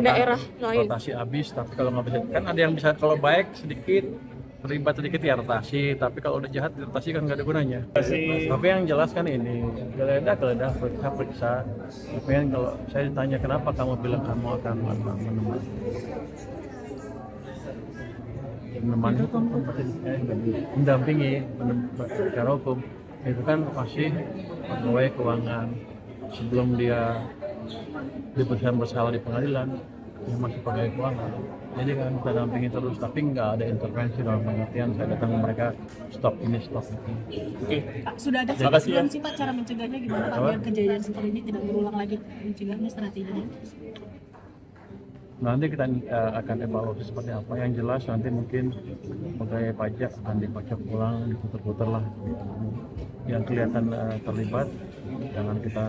daerah lain. Rotasi habis, tapi kalau nggak bisa kan ada yang bisa, kalau baik sedikit terlibat sedikit ya rotasi, tapi kalau udah jahat rotasi kan nggak ada gunanya. Tapi yang jelas kan ini geledah periksa. Tapi kan kalau saya ditanya kenapa kamu bilang kamu akan menemani hukum, mendampingi secara hukum, itu kan pasti pegawai keuangan sebelum dia diputuskan bersalah di pengadilan, dia masih pegawai keuangan. Jadi kan kita dampingi terus, tapi nggak ada intervensi dalam pengertian saya datang ke mereka stop ini stop itu. Oke. Pak, sudah ada belum sih Pak cara mencegahnya gimana Pak biar kejadian seperti ini tidak berulang lagi, mencegahnya strateginya? Nanti kita akan evaluasi seperti apa. Yang jelas nanti mungkin pegawai pajak akan dipajak ulang, diputar-putar lah. Yang kelihatan terlibat jangan kita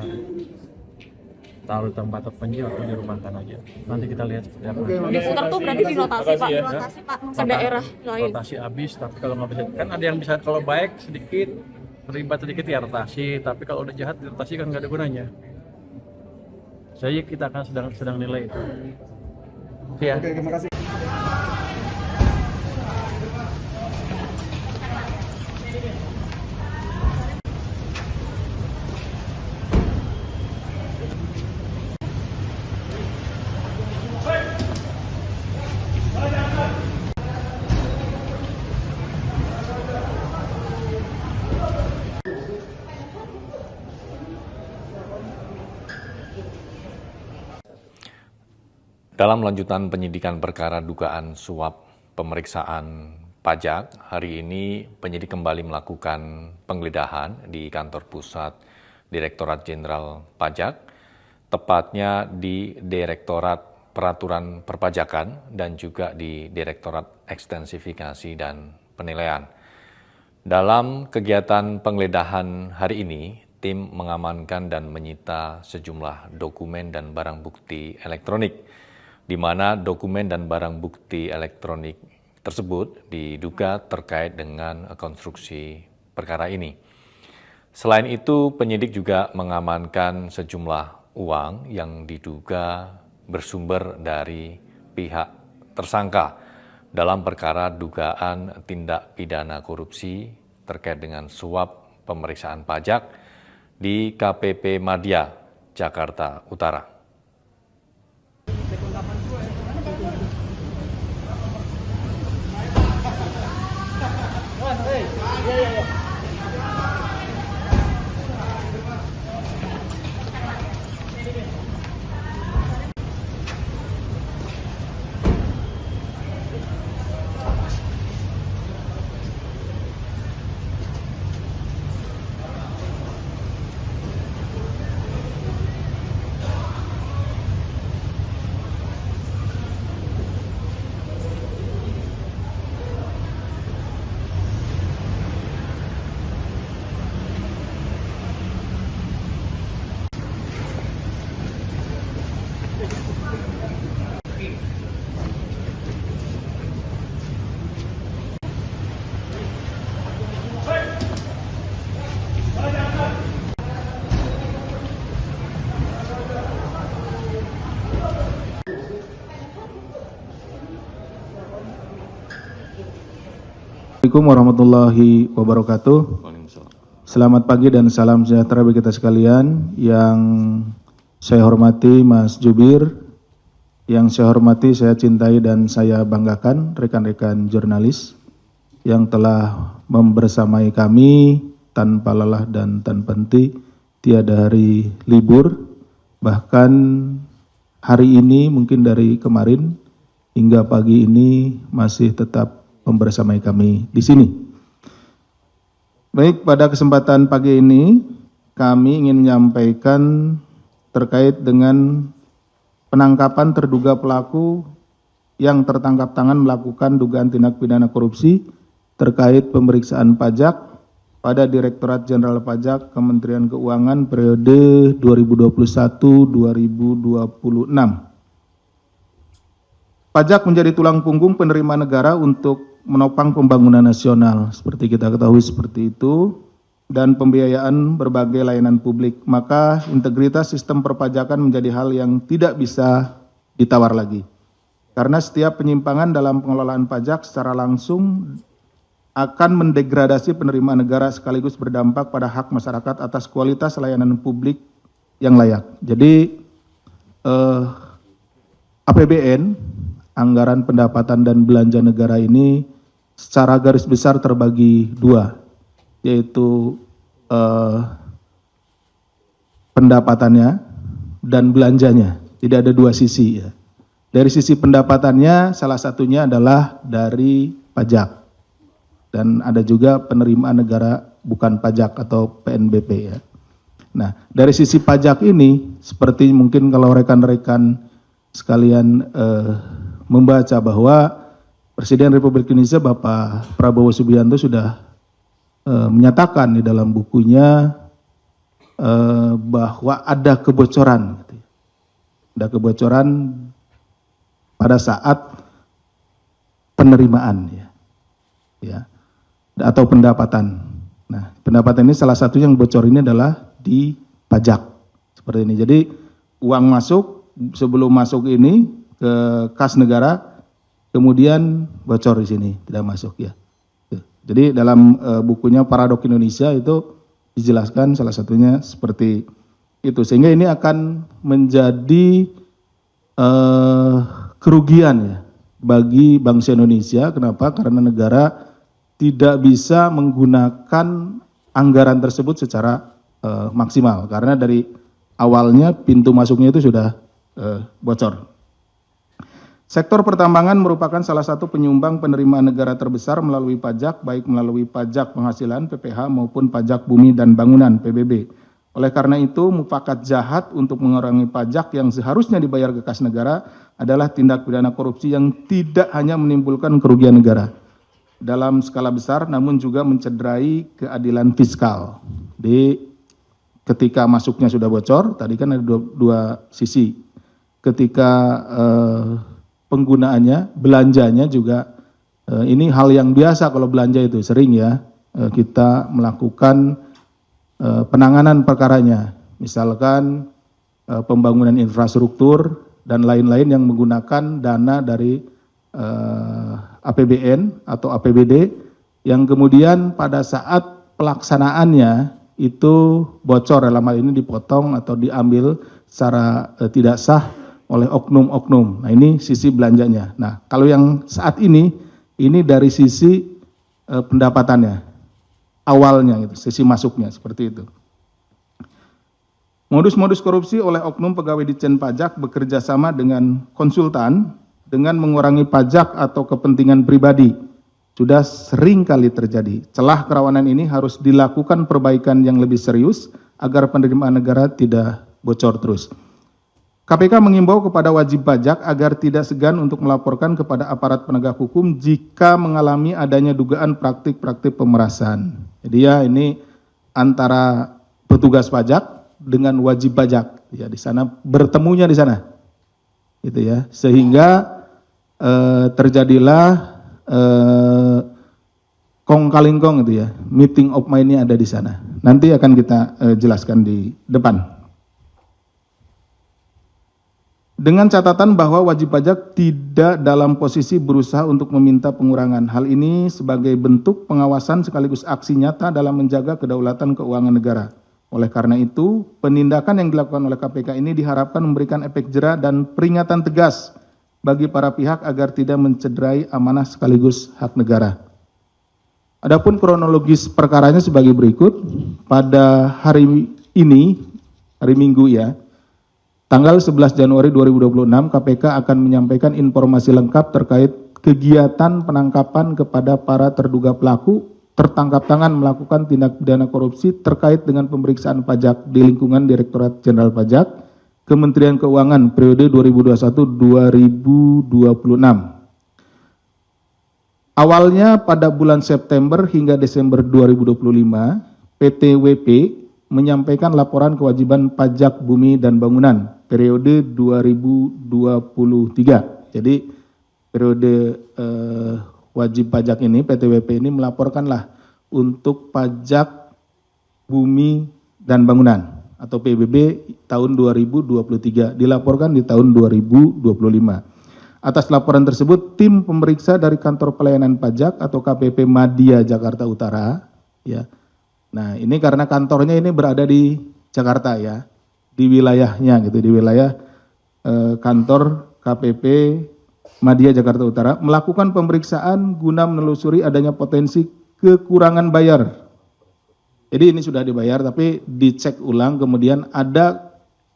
taruh tempat terpencil atau dirumahkan aja. Nanti kita lihat seperti apa. Diputar tuh berarti dirotasi Pak, dirotasi Pak ke daerah lain. Rotasi habis, tapi kalau nggak bisa kan ada yang bisa, kalau baik sedikit terlibat sedikit ya rotasi, tapi kalau udah jahat rotasi kan nggak ada gunanya. Kita akan sedang nilai itu. Ya. Oke, terima kasih. Dalam lanjutan penyidikan perkara dugaan suap pemeriksaan pajak, hari ini penyidik kembali melakukan penggeledahan di kantor pusat Direktorat Jenderal Pajak, tepatnya di Direktorat Peraturan Perpajakan dan juga di Direktorat Ekstensifikasi dan Penilaian. Dalam kegiatan penggeledahan hari ini, tim mengamankan dan menyita sejumlah dokumen dan barang bukti elektronik, di mana dokumen dan barang bukti elektronik tersebut diduga terkait dengan konstruksi perkara ini. Selain itu, penyidik juga mengamankan sejumlah uang yang diduga bersumber dari pihak tersangka dalam perkara dugaan tindak pidana korupsi terkait dengan suap pemeriksaan pajak di KPP Madya, Jakarta Utara. Assalamualaikum warahmatullahi wabarakatuh. Selamat pagi dan salam sejahtera bagi kita sekalian. Yang saya hormati Mas Jubir, yang saya hormati, saya cintai dan saya banggakan rekan-rekan jurnalis yang telah membersamai kami tanpa lelah dan tanpa henti, tiada hari libur. Bahkan hari ini mungkin dari kemarin hingga pagi ini masih tetap membersamai kami di sini. Baik, pada kesempatan pagi ini kami ingin menyampaikan terkait dengan penangkapan terduga pelaku yang tertangkap tangan melakukan dugaan tindak pidana korupsi terkait pemeriksaan pajak pada Direktorat Jenderal Pajak Kementerian Keuangan periode 2021-2026. Pajak menjadi tulang punggung penerimaan negara untuk menopang pembangunan nasional, seperti kita ketahui seperti itu, dan pembiayaan berbagai layanan publik. Maka integritas sistem perpajakan menjadi hal yang tidak bisa ditawar lagi. Karena setiap penyimpangan dalam pengelolaan pajak secara langsung akan mendegradasi penerimaan negara sekaligus berdampak pada hak masyarakat atas kualitas layanan publik yang layak. Jadi APBN, anggaran pendapatan dan belanja negara ini secara garis besar terbagi dua, yaitu pendapatannya dan belanjanya. Tidak ada dua sisi ya. Dari sisi pendapatannya salah satunya adalah dari pajak. Dan ada juga penerimaan negara bukan pajak atau PNBP ya. Nah, dari sisi pajak ini seperti mungkin kalau rekan-rekan sekalian membaca bahwa Presiden Republik Indonesia Bapak Prabowo Subianto sudah menyatakan di dalam bukunya bahwa ada kebocoran, gitu. Ada kebocoran pada saat penerimaan ya, atau pendapatan. Nah, pendapatan ini salah satu yang bocor ini adalah di pajak seperti ini. Jadi uang masuk sebelum masuk ini ke kas negara, kemudian bocor di sini tidak masuk ya. Jadi dalam bukunya Paradok Indonesia itu dijelaskan salah satunya seperti itu, sehingga ini akan menjadi kerugian ya bagi bangsa Indonesia. Kenapa? Karena negara tidak bisa menggunakan anggaran tersebut secara maksimal karena dari awalnya pintu masuknya itu sudah bocor. Sektor pertambangan merupakan salah satu penyumbang penerimaan negara terbesar melalui pajak, baik melalui pajak penghasilan PPH maupun pajak bumi dan bangunan PBB. Oleh karena itu, mufakat jahat untuk mengurangi pajak yang seharusnya dibayar ke kas negara adalah tindak pidana korupsi yang tidak hanya menimbulkan kerugian negara dalam skala besar, namun juga mencederai keadilan fiskal. Ketika masuknya sudah bocor, tadi kan ada dua sisi. Ketika penggunaannya, belanjanya juga, ini hal yang biasa kalau belanja itu, sering ya kita melakukan penanganan perkaranya, misalkan pembangunan infrastruktur dan lain-lain yang menggunakan dana dari APBN atau APBD yang kemudian pada saat pelaksanaannya itu bocor, dalam hal ini dipotong atau diambil secara tidak sah oleh oknum-oknum. Nah, ini sisi belanjanya. Nah, kalau yang saat ini dari sisi pendapatannya, awalnya gitu, sisi masuknya seperti itu. Modus-modus korupsi oleh oknum pegawai Ditjen Pajak bekerja sama dengan konsultan dengan mengurangi pajak atau kepentingan pribadi sudah sering kali terjadi. Celah kerawanan ini harus dilakukan perbaikan yang lebih serius agar penerimaan negara tidak bocor terus. KPK mengimbau kepada wajib pajak agar tidak segan untuk melaporkan kepada aparat penegak hukum jika mengalami adanya dugaan praktik-praktik pemerasan. Jadi ya ini antara petugas pajak dengan wajib pajak ya, di sana bertemunya di sana. Gitu ya. Sehingga terjadilah kong kaling kong gitu ya, meeting of mind-nya ada di sana. Nanti akan kita jelaskan di depan. Dengan catatan bahwa wajib pajak tidak dalam posisi berusaha untuk meminta pengurangan. Hal ini sebagai bentuk pengawasan sekaligus aksi nyata dalam menjaga kedaulatan keuangan negara. Oleh karena itu, penindakan yang dilakukan oleh KPK ini diharapkan memberikan efek jera dan peringatan tegas bagi para pihak agar tidak mencederai amanah sekaligus hak negara. Adapun kronologis perkaranya sebagai berikut. Pada hari ini, hari Minggu ya, tanggal 11 Januari 2026, KPK akan menyampaikan informasi lengkap terkait kegiatan penangkapan kepada para terduga pelaku tertangkap tangan melakukan tindak pidana korupsi terkait dengan pemeriksaan pajak di lingkungan Direktorat Jenderal Pajak, Kementerian Keuangan periode 2021-2026. Awalnya pada bulan September hingga Desember 2025, PT WP menyampaikan laporan kewajiban pajak bumi dan bangunan periode 2023. Jadi periode wajib pajak ini, PT WP ini melaporkanlah untuk pajak bumi dan bangunan atau PBB tahun 2023, dilaporkan di tahun 2025. Atas laporan tersebut, tim pemeriksa dari Kantor Pelayanan Pajak atau KPP Madya Jakarta Utara, ya. Nah, ini karena kantornya ini berada di Jakarta ya, di wilayahnya gitu, di wilayah kantor KPP Madya Jakarta Utara melakukan pemeriksaan guna menelusuri adanya potensi kekurangan bayar. Jadi ini sudah dibayar tapi dicek ulang, kemudian ada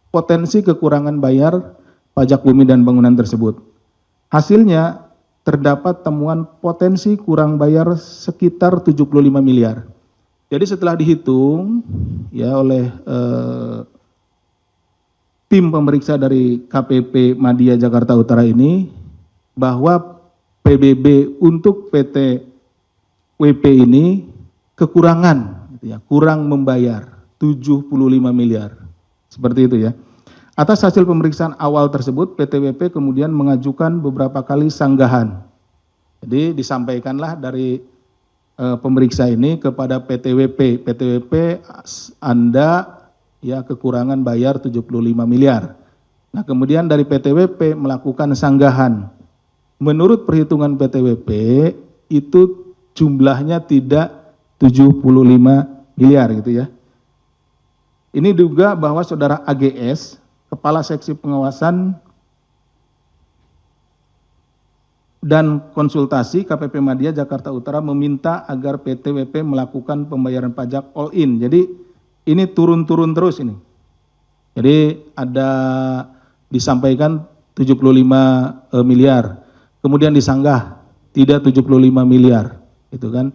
potensi kekurangan bayar pajak bumi dan bangunan tersebut. Hasilnya terdapat temuan potensi kurang bayar sekitar 75 miliar. Jadi setelah dihitung ya oleh tim pemeriksa dari KPP Madya Jakarta Utara ini, bahwa PBB untuk PT WP ini kekurangan, gitu ya, kurang membayar 75 miliar, seperti itu ya. Atas hasil pemeriksaan awal tersebut, PT WP kemudian mengajukan beberapa kali sanggahan. Jadi disampaikanlah dari pemeriksa ini kepada PT WP, Anda ya kekurangan bayar 75 miliar. Nah kemudian dari PT WP melakukan sanggahan. Menurut perhitungan PT WP itu jumlahnya tidak 75 miliar gitu ya. Ini juga bahwa saudara AGS, Kepala Seksi Pengawasan dan Konsultasi KPP Madya Jakarta Utara meminta agar PT WP melakukan pembayaran pajak all in. Jadi ini turun-turun terus ini. Jadi ada disampaikan 75 miliar. Kemudian disanggah tidak 75 miliar, gitu kan?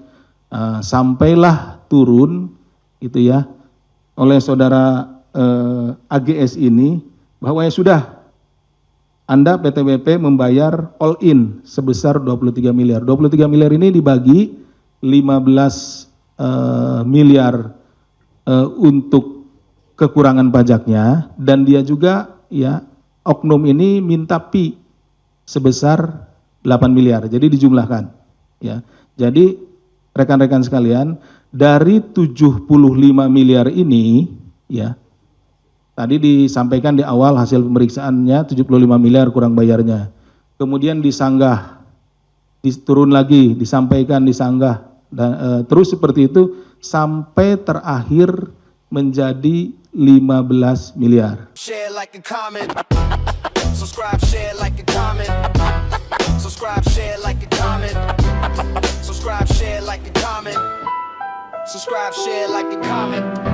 Sampailah turun, itu ya, oleh saudara AGS ini bahwa ya sudah, Anda PT WP membayar all in sebesar 23 miliar. 23 miliar ini dibagi 15 miliar untuk kekurangan pajaknya, dan dia juga ya oknum ini minta pi sebesar 8 miliar, jadi dijumlahkan ya. Jadi rekan-rekan sekalian, dari 75 miliar ini ya, tadi disampaikan di awal hasil pemeriksaannya 75 miliar kurang bayarnya, kemudian disanggah, turun lagi, disampaikan, disanggah, dan terus seperti itu sampai terakhir menjadi 15 miliar. Share like a comment. Subscribe, share like a comment. Subscribe, share like a comment. Subscribe, share like a comment. Subscribe, share like a comment.